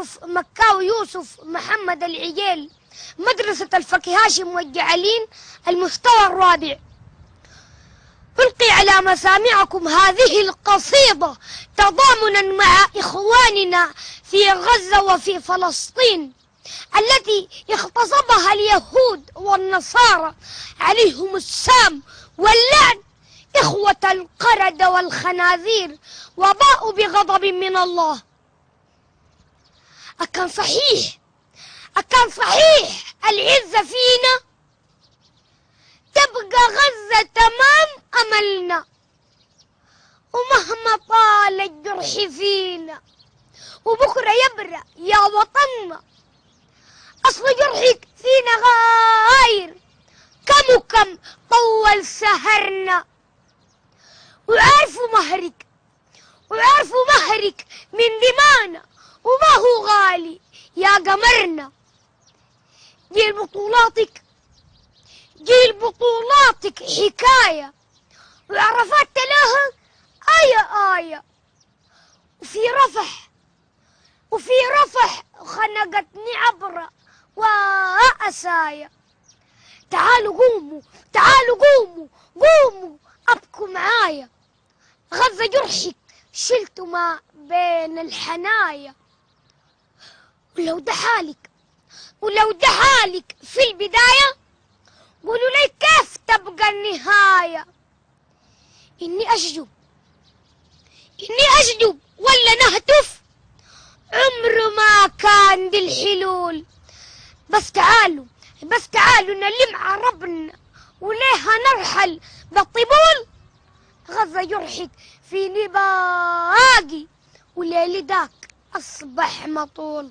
عاطف مكاوي يوسف محمد العجيل، مدرسة الفكي هاشم والجعلين، المستوى الرابع. ألقي على مسامعكم هذه القصيدة تضامنا مع إخواننا في غزة وفي فلسطين التي اغتصبها اليهود والنصارى عليهم السام واللعن، إخوة القردة والخنازير، وباءوا بغضب من الله. أكان صحيح العزة فينا، تبقى غزة تمام أملنا، ومهما طال الجرح فينا وبكرة يبرأ يا وطننا. أصل جرحك فينا غاير، كم وكم طول سهرنا، وعارفوا مهرك من دمانا، وما هو غالي يا قمرنا. جيل بطولاتك حكاية، وعرفت لها آية، وفي رفح خنقتني عبرة وأسايا. تعالوا قوموا أبكوا معايا، غزة جرحك شلته ما بين الحنايا. ولو ده حالك في البداية، قولوا لي كيف تبقى النهاية. إني أشجب ولا نهتف، عمره ما كان دي الحلول. بس تعالوا نلم عربنا وليها نرحل بالطبول. غزة جرحك في نباقي، وليلي داك أصبح مطول.